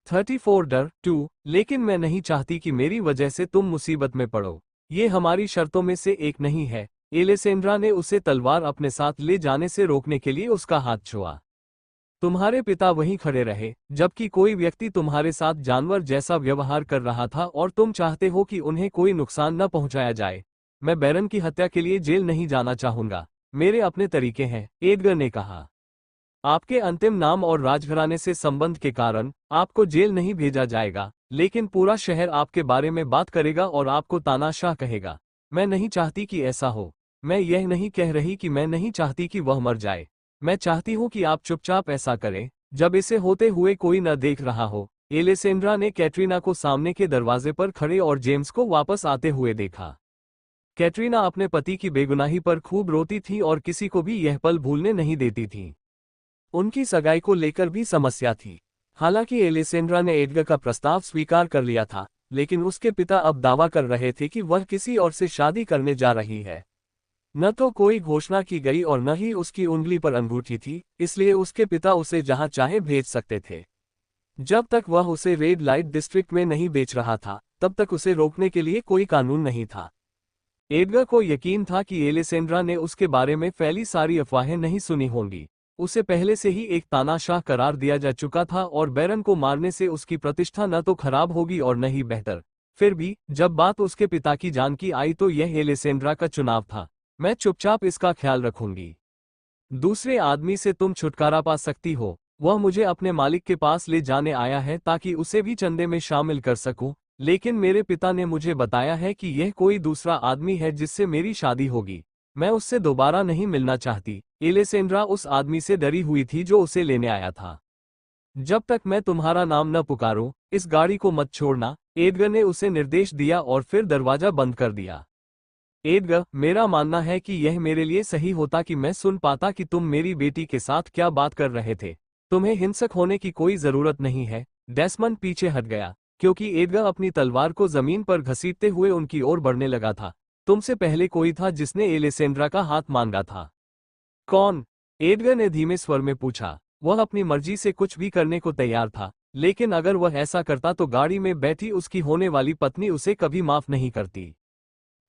34 डर 2। लेकिन मैं नहीं चाहती कि मेरी वजह से तुम मुसीबत में पड़ो। ये हमारी शर्तों में से एक नहीं है। एलिसेंड्रा ने उसे तलवार अपने साथ ले जाने से रोकने के लिए उसका हाथ छुआ। तुम्हारे पिता वहीं खड़े रहे जबकि कोई व्यक्ति तुम्हारे साथ जानवर जैसा व्यवहार कर रहा था और तुम चाहते हो कि उन्हें कोई नुकसान न पहुंचाया जाए। मैं बैरन की हत्या के लिए जेल नहीं जाना चाहूंगा। मेरे अपने तरीके हैं, एडगर ने कहा। आपके अंतिम नाम और राजघराने से संबंध के कारण आपको जेल नहीं भेजा जाएगा, लेकिन पूरा शहर आपके बारे में बात करेगा और आपको तानाशाह कहेगा। मैं नहीं चाहती कि ऐसा हो। मैं यह नहीं कह रही कि मैं नहीं चाहती कि वह मर जाए। मैं चाहती हूं कि आप चुपचाप ऐसा करें जब इसे होते हुए कोई न देख रहा हो। एलिसेंड्रा ने कैटरीना को सामने के दरवाजे पर खड़े और जेम्स को वापस आते हुए देखा। कैटरीना अपने पति की बेगुनाही पर खूब रोती थी और किसी को भी यह पल भूलने नहीं देती थी। उनकी सगाई को लेकर भी समस्या थी। हालांकि एलिसेंड्रा ने एडगर का प्रस्ताव स्वीकार कर लिया था, लेकिन उसके पिता अब दावा कर रहे थे कि वह किसी और से शादी करने जा रही है। न तो कोई घोषणा की गई और न ही उसकी उंगली पर अंगूठी थी, इसलिए उसके पिता उसे जहां चाहे भेज सकते थे। जब तक वह उसे रेड लाइट डिस्ट्रिक्ट में नहीं बेच रहा था, तब तक उसे रोकने के लिए कोई कानून नहीं था। एडगर को यकीन था कि एलिसेंड्रा ने उसके बारे में फैली सारी अफवाहें नहीं सुनी होंगी। उसे पहले से ही एक तानाशाह करार दिया जा चुका था और बैरन को मारने से उसकी प्रतिष्ठा न तो खराब होगी और न ही बेहतर। फिर भी जब बात उसके पिता की जान की आई तो यह एलिसेंड्रा का चुनाव था। मैं चुपचाप इसका ख्याल रखूंगी। दूसरे आदमी से तुम छुटकारा पा सकती हो। वह मुझे अपने मालिक के पास ले जाने आया है ताकि उसे भी चंदे में शामिल कर सकूं, लेकिन मेरे पिता ने मुझे बताया है कि यह कोई दूसरा आदमी है जिससे मेरी शादी होगी। मैं उससे दोबारा नहीं मिलना चाहती। एलिसेंड्रा उस आदमी से डरी हुई थी जो उसे लेने आया था। जब तक मैं तुम्हारा नाम न पुकारूं, इस गाड़ी को मत छोड़ना, एडगर ने उसे निर्देश दिया और फिर दरवाजा बंद कर दिया। एडगर, मेरा मानना है कि यह मेरे लिए सही होता कि मैं सुन पाता कि तुम मेरी बेटी के साथ क्या बात कर रहे थे। तुम्हें हिंसक होने की कोई जरूरत नहीं है। डेस्मंड पीछे हट गया, क्योंकि एडगर अपनी तलवार को जमीन पर घसीटते हुए उनकी ओर बढ़ने लगा था। तुमसे पहले कोई था जिसने एलिसेंड्रा का हाथ मांगा था। कौन? एडगर ने धीमे स्वर में पूछा। वह अपनी मर्जी से कुछ भी करने को तैयार था, लेकिन अगर वह ऐसा करता तो गाड़ी में बैठी उसकी होने वाली पत्नी उसे कभी माफ नहीं करती।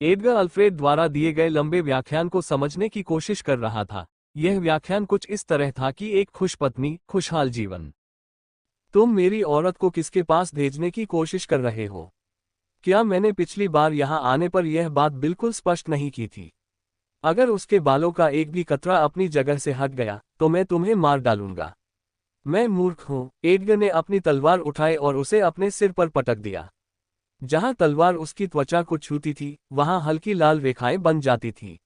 एडगर अल्फ्रेड द्वारा दिए गए लंबे व्याख्यान को समझने की कोशिश कर रहा था। यह व्याख्यान कुछ इस तरह था कि एक खुश पत्नी, खुशहाल जीवन। तुम मेरी औरत को किसके पास भेजने की कोशिश कर रहे हो? क्या मैंने पिछली बार यहां आने पर यह बात बिल्कुल स्पष्ट नहीं की थी? अगर उसके बालों का एक भी कतरा अपनी जगह से हट गया तो मैं तुम्हें मार डालूंगा। मैं मूर्ख हूं। एडगर ने अपनी तलवार उठाई और उसे अपने सिर पर पटक दिया। जहां तलवार उसकी त्वचा को छूती थी, वहां हल्की लाल रेखाएं बन जाती थीं।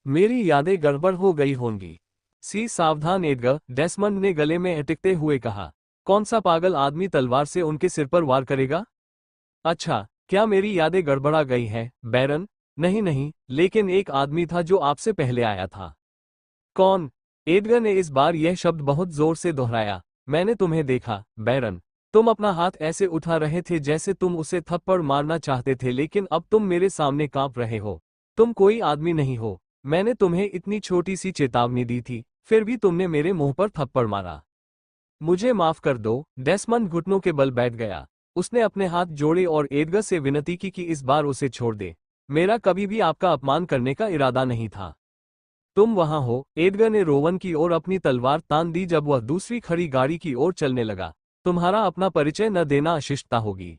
मेरी यादें गड़बड़ हो गई होंगी। सावधान एडगर, डेस्मंड ने गले में अटकते हुए कहा। कौन सा पागल आदमी तलवार से उनके सिर पर वार करेगा? अच्छा, क्या मेरी यादें गड़बड़ा गई हैं, बैरन? नहीं नहीं, लेकिन एक आदमी था जो आपसे पहले आया था। कौन? एडगर ने इस बार यह शब्द बहुत जोर से दोहराया। मैंने तुम्हें देखा, बैरन। तुम अपना हाथ ऐसे उठा रहे थे जैसे तुम उसे थप्पड़ मारना चाहते थे, लेकिन अब तुम मेरे सामने कांप रहे हो। तुम कोई आदमी नहीं हो। मैंने तुम्हें इतनी छोटी सी चेतावनी दी थी, फिर भी तुमने मेरे मुंह पर थप्पड़ मारा। मुझे माफ कर दो। डेस्मंड घुटनों के बल बैठ गया। उसने अपने हाथ जोड़े और एडगर से विनती की कि इस बार उसे छोड़ दे। मेरा कभी भी आपका अपमान करने का इरादा नहीं था। तुम वहां हो। एडगर ने रोवन की ओर अपनी तलवार तान दी जब वह दूसरी खड़ी गाड़ी की ओर चलने लगा। तुम्हारा अपना परिचय न देना अशिष्टता होगी।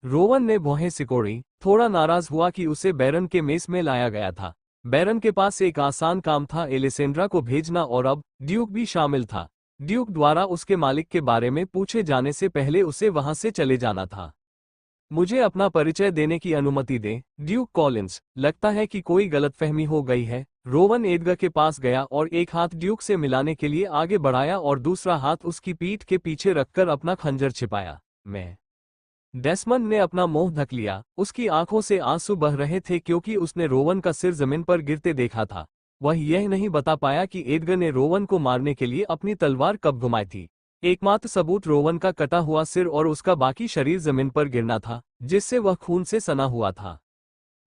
रोवन ने भौहें सिकोड़ी, थोड़ा नाराज हुआ कि उसे बैरन के मेस में लाया गया था। बैरन के पास एक आसान काम था, एलिसेंड्रा को भेजना, और अब ड्यूक भी शामिल था। ड्यूक द्वारा उसके मालिक के बारे में पूछे जाने से पहले उसे वहां से चले जाना था। मुझे अपना परिचय देने की अनुमति दें, ड्यूक कॉलिंस। लगता है कि कोई गलतफहमी हो गई है। रोवन एडगर के पास गया और एक हाथ ड्यूक से मिलाने के लिए आगे बढ़ाया और दूसरा हाथ उसकी पीठ के पीछे रखकर अपना खंजर छिपाया। मैं। डेस्मंड ने अपना मुंह ढक लिया। उसकी आंखों से आंसू बह रहे थे क्योंकि उसने रोवन का सिर जमीन पर गिरते देखा था। वह यह नहीं बता पाया कि एडगर ने रोवन को मारने के लिए अपनी तलवार कब घुमाई थी। एकमात्र सबूत रोवन का कटा हुआ सिर और उसका बाकी शरीर जमीन पर गिरना था, जिससे वह खून से सना हुआ था।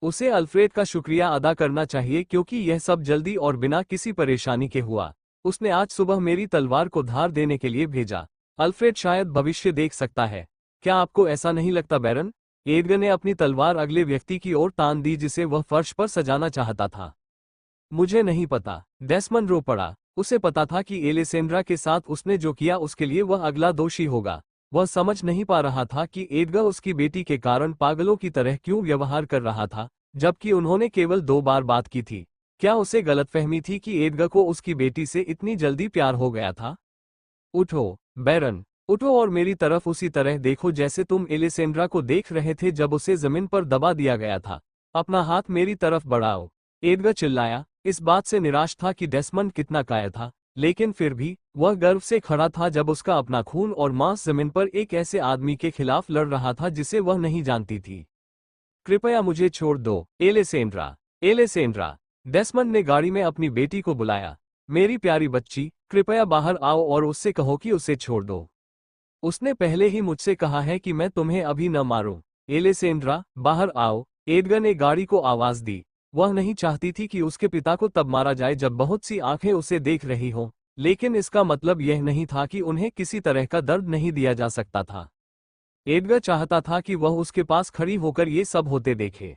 उसे अल्फ्रेड का शुक्रिया अदा करना चाहिए क्योंकि यह सब जल्दी और बिना किसी परेशानी के हुआ। उसने आज सुबह मेरी तलवार को धार देने के लिए भेजा। अल्फ्रेड शायद भविष्य देख सकता है। क्या आपको ऐसा नहीं लगता बैरन? एडगर ने अपनी तलवार अगले व्यक्ति की ओर तान दी जिसे वह फर्श पर सजाना चाहता था। मुझे नहीं पता। डेस्मंड रो पड़ा। उसे पता था कि एलेसेंड्रा के साथ उसने जो किया उसके लिए वह अगला दोषी होगा। वह समझ नहीं पा रहा था कि एडगर उसकी बेटी के कारण पागलों की तरह क्यों व्यवहार कर रहा था, जबकि उन्होंने केवल 2 बार बात की थी। क्या उसे गलतफहमी थी कि एडगर को उसकी बेटी से इतनी जल्दी प्यार हो गया था? उठो, बैरन, उठो और मेरी तरफ उसी तरह देखो जैसे तुम एलेसेंड्रा को देख रहे थे जब उसे जमीन पर दबा दिया गया था। अपना हाथ मेरी तरफ बढ़ाओ। एडगर चिल्लाया, इस बात से निराश था कि डेस्मंड कितना कायर था, लेकिन फिर भी वह गर्व से खड़ा था जब उसका अपना खून और मांस जमीन पर एक ऐसे आदमी के खिलाफ लड़ रहा था जिसे वह नहीं जानती थी। कृपया मुझे छोड़ दो, एलेसेंड्रा, एलेसेंड्रा। डेस्मंड ने गाड़ी में अपनी बेटी को बुलाया। मेरी प्यारी बच्ची, कृपया बाहर आओ और उससे कहो कि उसे छोड़ दो। उसने पहले ही मुझसे कहा है कि मैं तुम्हें अभी न मारूं। एलेसेंड्रा, बाहर आओ। एडगर ने गाड़ी को आवाज दी। वह नहीं चाहती थी कि उसके पिता को तब मारा जाए जब बहुत सी आंखें उसे देख रही हों, लेकिन इसका मतलब यह नहीं था कि उन्हें किसी तरह का दर्द नहीं दिया जा सकता था। एडगर चाहता था कि वह उसके पास खड़ी होकर ये सब होते देखे।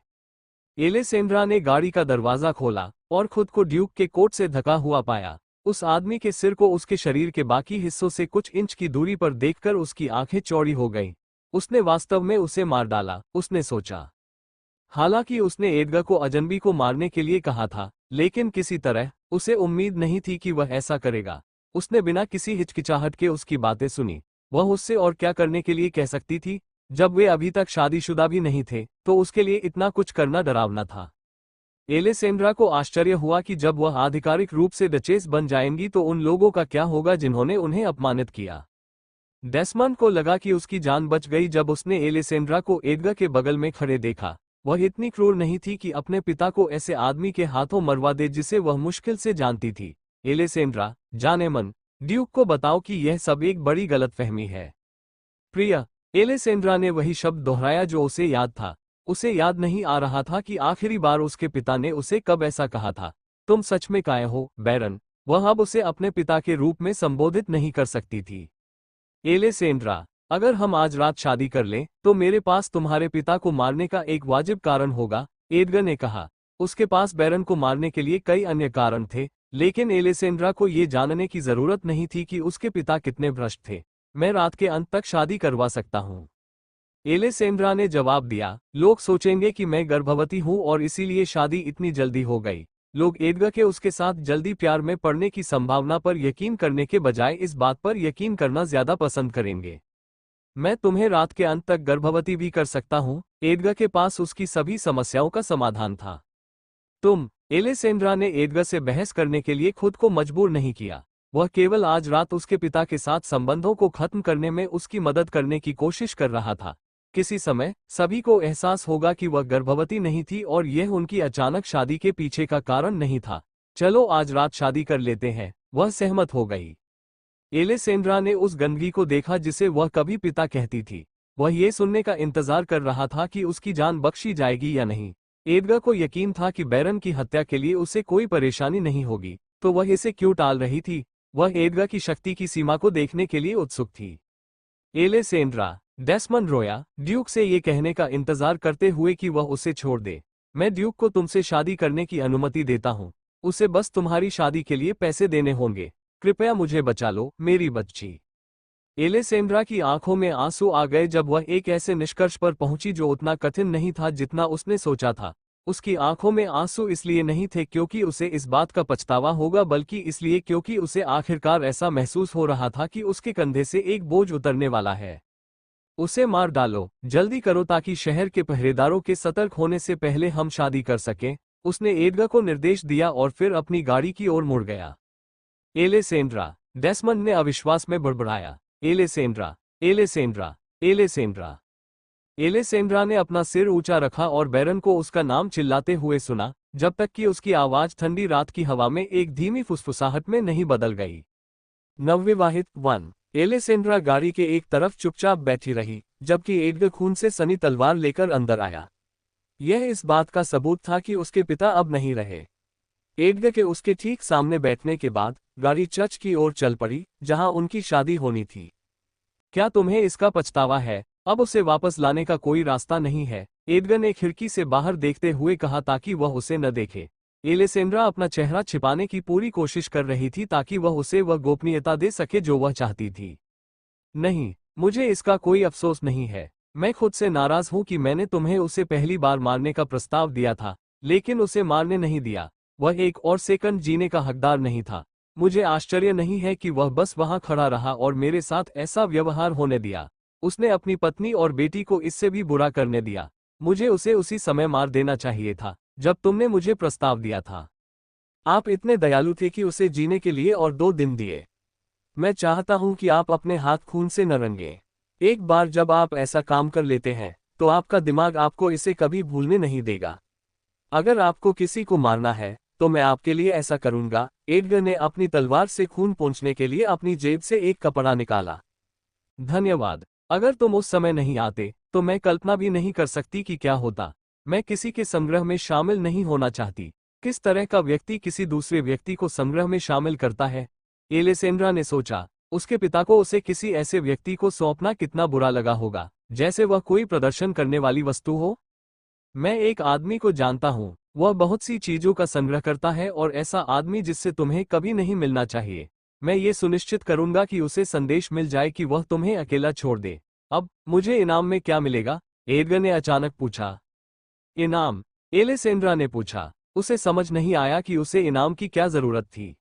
एलेसेंड्रा ने गाड़ी का दरवाजा खोला और खुद को ड्यूक के कोट से ढका हुआ पाया। उस आदमी के सिर को उसके शरीर के बाकी हिस्सों से कुछ इंच की दूरी पर देखकर उसकी आंखें चौड़ी हो गईं। उसने वास्तव में उसे मार डाला, उसने सोचा। हालांकि उसने एडगर को अजनबी को मारने के लिए कहा था, लेकिन किसी तरह उसे उम्मीद नहीं थी कि वह ऐसा करेगा। उसने बिना किसी हिचकिचाहट के उसकी बातें सुनी। वह उससे और क्या करने के लिए कह सकती थी? जब वे अभी तक शादीशुदा भी नहीं थे, तो उसके लिए इतना कुछ करना डरावना था। एलेसेंड्रा को आश्चर्य हुआ कि जब वह आधिकारिक रूप से डचेस बन जाएंगी तो उन लोगों का क्या होगा जिन्होंने उन्हें अपमानित किया। डेस्मंड को लगा कि उसकी जान बच गई जब उसने एलेसेंड्रा को एडगर के बगल में खड़े देखा। वह इतनी क्रूर नहीं थी कि अपने पिता को ऐसे आदमी के हाथों मरवा दे जिसे वह मुश्किल से जानती थी। एलेसेंड्रा, जानेमन, ड्यूक को बताओ कि यह सब एक बड़ी गलतफहमी है। प्रिया, एलेसेंड्रा ने वही शब्द दोहराया जो उसे याद था। उसे याद नहीं आ रहा था कि आखिरी बार उसके पिता ने उसे कब ऐसा कहा था। तुम सच में कायर हो, बैरन। वह अब उसे अपने पिता के रूप में संबोधित नहीं कर सकती थी। एलेसेंड्रा, अगर हम आज रात शादी कर लें, तो मेरे पास तुम्हारे पिता को मारने का एक वाजिब कारण होगा, एडगर ने कहा। उसके पास बैरन को मारने के लिए कई अन्य कारण थे, लेकिन एलेसेंड्रा को ये जानने की जरूरत नहीं थी कि उसके पिता कितने भ्रष्ट थे। मैं रात के अंत तक शादी करवा सकता हूँ। एलेसेंड्रा ने जवाब दिया, लोग सोचेंगे कि मैं गर्भवती हूँ और इसीलिए शादी इतनी जल्दी हो गई। लोग एडगर के उसके साथ जल्दी प्यार में पड़ने की संभावना पर यकीन करने के बजाय इस बात पर यकीन करना ज्यादा पसंद करेंगे। मैं तुम्हें रात के अंत तक गर्भवती भी कर सकता हूँ। एडगर के पास उसकी सभी समस्याओं का समाधान था। एलेसेंड्रा ने एडगर से बहस करने के लिए खुद को मजबूर नहीं किया। वह केवल आज रात उसके पिता के साथ संबंधों को खत्म करने में उसकी मदद करने की कोशिश कर रहा था। किसी समय सभी को एहसास होगा कि वह गर्भवती नहीं थी और यह उनकी अचानक शादी के पीछे का कारण नहीं था। चलो आज रात शादी कर लेते हैं। वह सहमत हो गई। एलेसेंड्रा ने उस गंदगी को देखा जिसे वह कभी पिता कहती थी। वह ये सुनने का इंतजार कर रहा था कि उसकी जान बख्शी जाएगी या नहीं। एडगर को यकीन था कि बैरन की हत्या के लिए उसे कोई परेशानी नहीं होगी, तो वह इसे क्यों टाल रही थी? वह एडगर की शक्ति की सीमा को देखने के लिए उत्सुक थी। एलेसेंड्रा, डेस्मंड रोया, ड्यूक से ये कहने का इंतजार करते हुए कि वह उसे छोड़ दे। मैं ड्यूक को तुमसे शादी करने की अनुमति देता हूँ। उसे बस तुम्हारी शादी के लिए पैसे देने होंगे। कृपया मुझे बचा लो, मेरी बच्ची। एलेसेंड्रा की आंखों में आंसू आ गए जब वह एक ऐसे निष्कर्ष पर पहुंची जो उतना कठिन नहीं था जितना उसने सोचा था। उसकी आंखों में आंसू इसलिए नहीं थे क्योंकि उसे इस बात का पछतावा होगा, बल्कि इसलिए क्योंकि उसे आखिरकार ऐसा महसूस हो रहा था कि उसके कंधे से एक बोझ उतरने वाला है। उसे मार डालो, जल्दी करो ताकि शहर के पहरेदारों के सतर्क होने से पहले हम शादी कर सकें। उसने एडगर को निर्देश दिया और फिर अपनी गाड़ी की ओर मुड़ गया। एलेसेंड्रा, डेस्मंड ने अविश्वास में बड़बड़ाया। Alessandra, Alessandra, Alessandra. एलेसेंड्रा ने अपना सिर ऊंचा रखा और बैरन को उसका नाम चिल्लाते हुए सुना, जब तक कि उसकी आवाज ठंडी रात की हवा में एक धीमी फुसफुसाहट में नहीं बदल गई। नवविवाहित 1। एलेसेंड्रा गाड़ी के एक तरफ चुपचाप बैठी रही, जबकि एडगर खून से सनी तलवार लेकर अंदर आया। यह इस बात का सबूत था कि उसके पिता अब नहीं रहे। एडगर के उसके ठीक सामने बैठने के बाद गाड़ी चर्च की ओर चल पड़ी, जहां उनकी शादी होनी थी। क्या तुम्हें इसका पछतावा है? अब उसे वापस लाने का कोई रास्ता नहीं है, एडगर ने खिड़की से बाहर देखते हुए कहा ताकि वह उसे न देखे। एलिसेंड्रा अपना चेहरा छिपाने की पूरी कोशिश कर रही थी ताकि वह उसे वह गोपनीयता दे सके जो वह चाहती थी। नहीं, मुझे इसका कोई अफसोस नहीं है। मैं खुद से नाराज हूं कि मैंने तुम्हें उसे पहली बार मारने का प्रस्ताव दिया था, लेकिन उसे मारने नहीं दिया। वह एक और सेकंड जीने का हकदार नहीं था। मुझे आश्चर्य नहीं है कि वह बस वहां खड़ा रहा और मेरे साथ ऐसा व्यवहार होने दिया। उसने अपनी पत्नी और बेटी को इससे भी बुरा करने दिया। मुझे उसे उसी समय मार देना चाहिए था जब तुमने मुझे प्रस्ताव दिया था। आप इतने दयालु थे कि उसे जीने के लिए और 2 दिन दिए। मैं चाहता हूं कि आप अपने हाथ खून से न रंगें। एक बार जब आप ऐसा काम कर लेते हैं तो आपका दिमाग आपको इसे कभी भूलने नहीं देगा। अगर आपको किसी को मारना है तो मैं आपके लिए ऐसा करूंगा। एडगर ने अपनी तलवार से खून पोंछने के लिए अपनी जेब से एक कपड़ा निकाला। धन्यवाद। अगर तुम उस समय नहीं आते तो मैं कल्पना भी नहीं कर सकती कि क्या होता। मैं किसी के संग्रह में शामिल नहीं होना चाहती। किस तरह का व्यक्ति किसी दूसरे व्यक्ति को संग्रह में शामिल करता है? एलिसेंड्रा ने सोचा। उसके पिता को उसे किसी ऐसे व्यक्ति को सौंपना कितना बुरा लगा होगा, जैसे वह कोई प्रदर्शन करने वाली वस्तु हो। मैं एक आदमी को जानता हूँ, वह बहुत सी चीजों का संग्रह करता है और ऐसा आदमी जिससे तुम्हें कभी नहीं मिलना चाहिए। मैं ये सुनिश्चित करूंगा कि उसे संदेश मिल जाए कि वह तुम्हें अकेला छोड़ दे। अब मुझे इनाम में क्या मिलेगा? एडगर ने अचानक पूछा। इनाम? एलिसेंड्रा ने पूछा। उसे समझ नहीं आया कि उसे इनाम की क्या जरूरत थी।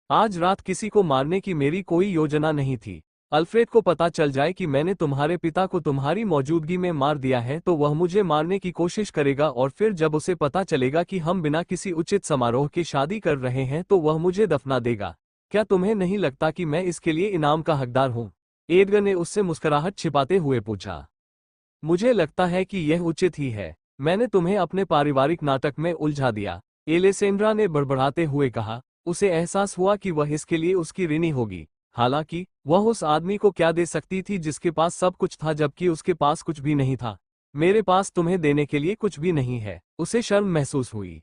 आज रात किसी को मारने की मेरी कोई योजना नहीं थी। अल्फ्रेड को पता चल जाए कि मैंने तुम्हारे पिता को तुम्हारी मौजूदगी में मार दिया है तो वह मुझे मारने की कोशिश करेगा, और फिर जब उसे पता चलेगा कि हम बिना किसी उचित समारोह के शादी कर रहे हैं तो वह मुझे दफना देगा। क्या तुम्हें नहीं लगता कि मैं इसके लिए इनाम का हकदार हूँ? एडगर ने उससे मुस्कुराहट छिपाते हुए पूछा। मुझे लगता है कि यह उचित ही है। मैंने तुम्हें अपने पारिवारिक नाटक में उलझा दिया, एलिसेंड्रा ने बड़बड़ाते हुए कहा। उसे एहसास हुआ कि वह इसके लिए उसकी ऋणी होगी। हालांकि वह उस आदमी को क्या दे सकती थी जिसके पास सब कुछ था जबकि उसके पास कुछ भी नहीं था। मेरे पास तुम्हें देने के लिए कुछ भी नहीं है। उसे शर्म महसूस हुई।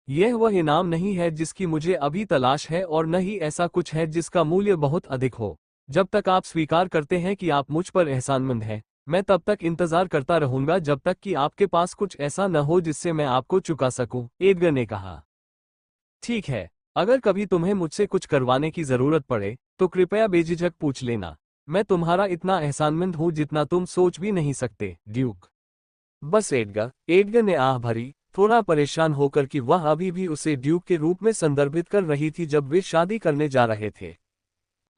यह वह इनाम नहीं है जिसकी मुझे अभी तलाश है और न ही ऐसा कुछ है जिसका मूल्य बहुत अधिक हो। जब तक आप स्वीकार करते हैं कि आप मुझ पर एहसानमंद हैं, मैं तब तक इंतजार करता रहूंगा जब तक कि आपके पास कुछ ऐसा न हो जिससे मैं आपको चुका सकूं, एडगर ने कहा। ठीक है, अगर कभी तुम्हें मुझसे कुछ करवाने की जरूरत पड़े तो कृपया बेझिझक पूछ लेना। मैं तुम्हारा इतना एहसानमंद हूं जितना तुम सोच भी नहीं सकते, ड्यूक। बस एडगर, एडगर ने आह भरी, थोड़ा परेशान होकर कि वह अभी भी उसे ड्यूक के रूप में संदर्भित कर रही थी जब वे शादी करने जा रहे थे।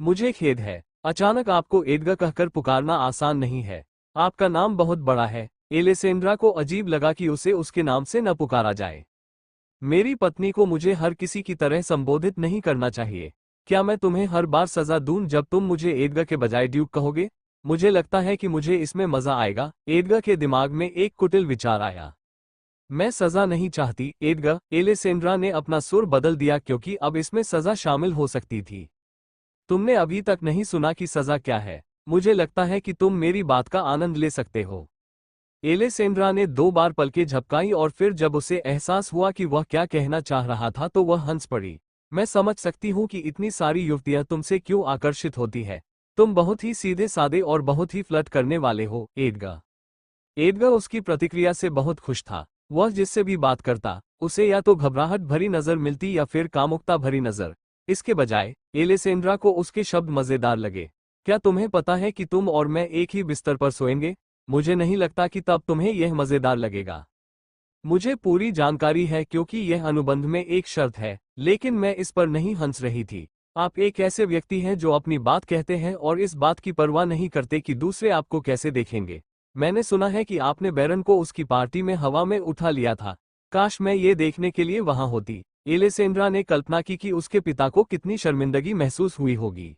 मुझे खेद है, अचानक आपको एडगर कहकर पुकारना आसान नहीं है। आपका नाम बहुत बड़ा है। एलिसेंड्रा को अजीब लगा कि उसे उसके नाम से न पुकारा जाए। मेरी पत्नी को मुझे हर किसी की तरह संबोधित नहीं करना चाहिए। क्या मैं तुम्हें हर बार सजा दूं जब तुम मुझे एडगर के बजाय ड्यूक कहोगे? मुझे लगता है कि मुझे इसमें मजा आएगा। एडगर के दिमाग में एक कुटिल विचार आया। मैं सजा नहीं चाहती, एडगर। एलिसेंड्रा ने अपना सुर बदल दिया क्योंकि अब इसमें सजा शामिल हो सकती थी। तुमने अभी तक नहीं सुना कि सजा क्या है। मुझे लगता है कि तुम मेरी बात का आनंद ले सकते हो। एलिसेंड्रा ने 2 बार पलकें झपकाई और फिर जब उसे एहसास हुआ कि वह क्या कहना चाह रहा था तो वह हंस पड़ी। मैं समझ सकती हूँ कि इतनी सारी युवतियां तुमसे क्यों आकर्षित होती है। तुम बहुत ही सीधे सादे और बहुत ही फ्लर्ट करने वाले हो, एडगर। एडगर उसकी प्रतिक्रिया से बहुत खुश था। वह जिससे भी बात करता उसे या तो घबराहट भरी नजर मिलती या फिर कामुकता भरी नजर। इसके बजाय एलिसेंड्रा को उसके शब्द मजेदार लगे। क्या तुम्हें पता है कि तुम और मैं एक ही बिस्तर पर सोएंगे? मुझे नहीं लगता कि तब तुम्हें यह मजेदार लगेगा। मुझे पूरी जानकारी है क्योंकि यह अनुबंध में एक शर्त है, लेकिन मैं इस पर नहीं हंस रही थी। आप एक ऐसे व्यक्ति हैं जो अपनी बात कहते हैं और इस बात की परवाह नहीं करते कि दूसरे आपको कैसे देखेंगे। मैंने सुना है कि आपने बैरन को उसकी पार्टी में हवा में उठा लिया था। काश मैं ये देखने के लिए वहां होती। एलिसेंड्रा ने कल्पना की कि उसके पिता को कितनी शर्मिंदगी महसूस हुई होगी।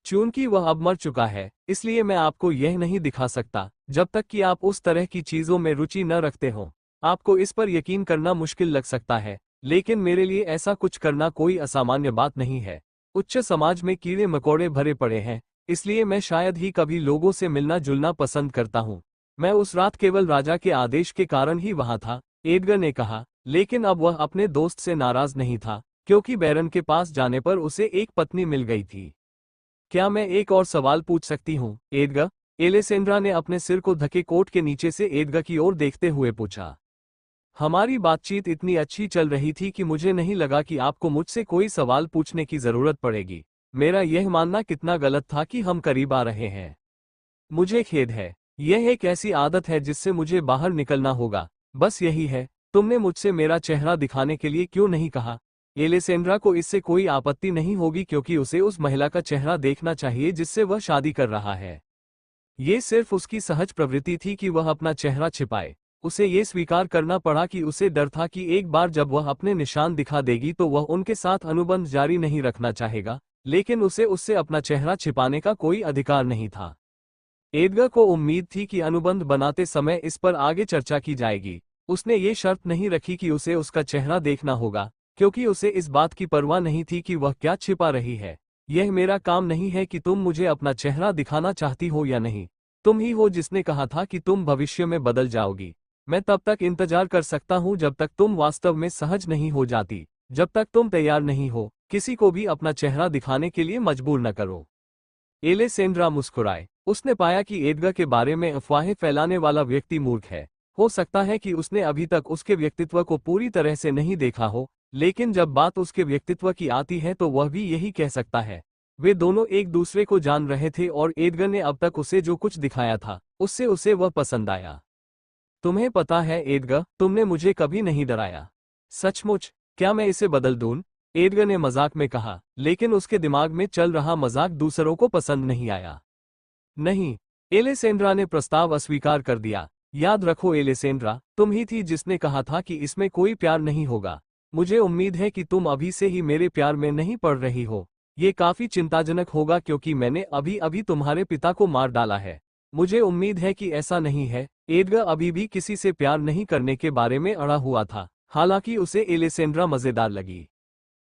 चूंकि वह अब मर चुका है, इसलिए मैं आपको यह नहीं दिखा सकता जब तक कि आप उस तरह की चीजों में रुचि न रखते हो। आपको इस पर यकीन करना मुश्किल लग सकता है, लेकिन मेरे लिए ऐसा कुछ करना कोई असामान्य बात नहीं है। उच्च समाज में कीड़े मकोड़े भरे पड़े हैं, इसलिए मैं शायद ही कभी लोगों से मिलना जुलना पसंद करता हूँ। मैं उस रात केवल राजा के आदेश के कारण ही वहां था, एडगर ने कहा। लेकिन अब वह अपने दोस्त से नाराज नहीं था, क्योंकि बैरन के पास जाने पर उसे एक पत्नी मिल गई थी। क्या मैं एक और सवाल पूछ सकती हूँ, एडगर? एलेसेंड्रा ने अपने सिर को ढके कोट के नीचे से एडगर की ओर देखते हुए पूछा। हमारी बातचीत इतनी अच्छी चल रही थी कि मुझे नहीं लगा कि आपको मुझसे कोई सवाल पूछने की जरूरत पड़ेगी। मेरा यह मानना कितना गलत था कि हम करीब आ रहे हैं। मुझे खेद है। यह एक ऐसी आदत है जिससे मुझे बाहर निकलना होगा। बस यही है। तुमने मुझसे मेरा चेहरा दिखाने के लिए क्यों नहीं कहा? एलेसेंड्रा को इससे कोई आपत्ति नहीं होगी क्योंकि उसे उस महिला का चेहरा देखना चाहिए जिससे वह शादी कर रहा है। ये सिर्फ उसकी सहज प्रवृत्ति थी कि वह अपना चेहरा छिपाए। उसे ये स्वीकार करना पड़ा कि उसे डर था कि एक बार जब वह अपने निशान दिखा देगी तो वह उनके साथ अनुबंध जारी नहीं रखना चाहेगा, लेकिन उसे उससे अपना चेहरा छिपाने का कोई अधिकार नहीं था। एडगर को उम्मीद थी कि अनुबंध बनाते समय इस पर आगे चर्चा की जाएगी। उसने ये शर्त नहीं रखी कि उसे उसका चेहरा देखना होगा, क्योंकि उसे इस बात की परवाह नहीं थी कि वह क्या छिपा रही है। यह मेरा काम नहीं है कि तुम मुझे अपना चेहरा दिखाना चाहती हो या नहीं। तुम ही हो जिसने कहा था कि तुम भविष्य में बदल जाओगी। मैं तब तक इंतजार कर सकता हूँ जब तक तुम वास्तव में सहज नहीं हो जाती। जब तक तुम तैयार नहीं हो, किसी को भी अपना चेहरा दिखाने के लिए मजबूर न करो। एलेसेंड्रा मुस्कुराए। उसने पाया कि एडगर के बारे में अफवाहें फैलाने वाला व्यक्ति मूर्ख है। हो सकता है कि उसने अभी तक उसके व्यक्तित्व को पूरी तरह से नहीं देखा हो, लेकिन जब बात उसके व्यक्तित्व की आती है तो वह भी यही कह सकता है। वे दोनों एक दूसरे को जान रहे थे और एडगर ने अब तक उसे जो कुछ दिखाया था, उससे उसे वह पसंद आया। तुम्हें पता है एडगर, तुमने मुझे कभी नहीं डराया। सचमुच? क्या मैं इसे बदल दूं? एडगर ने मजाक में कहा, लेकिन उसके दिमाग में चल रहा मजाक दूसरों को पसंद नहीं आया। नहीं, एलेसेंड्रा ने प्रस्ताव अस्वीकार कर दिया। याद रखो एलेसेंड्रा, तुम ही थी जिसने कहा था कि इसमें कोई प्यार नहीं होगा। मुझे उम्मीद है कि तुम अभी से ही मेरे प्यार में नहीं पड़ रही हो। ये काफी चिंताजनक होगा क्योंकि मैंने अभी अभी तुम्हारे पिता को मार डाला है। मुझे उम्मीद है कि ऐसा नहीं है। एडगर अभी भी किसी से प्यार नहीं करने के बारे में अड़ा हुआ था, हालांकि उसे एलेसेंड्रा मजेदार लगी।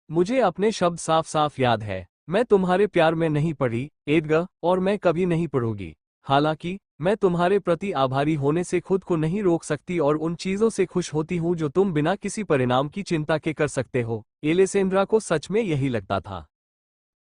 मुझे अपने शब्द साफ साफ याद है। मैं तुम्हारे प्यार में नहीं पड़ी, एडगर, और मैं कभी नहीं पड़ूंगी। हालांकि मैं तुम्हारे प्रति आभारी होने से खुद को नहीं रोक सकती और उन चीजों से खुश होती हूँ जो तुम बिना किसी परिणाम की चिंता के कर सकते हो। एलेसेंड्रा को सच में यही लगता था।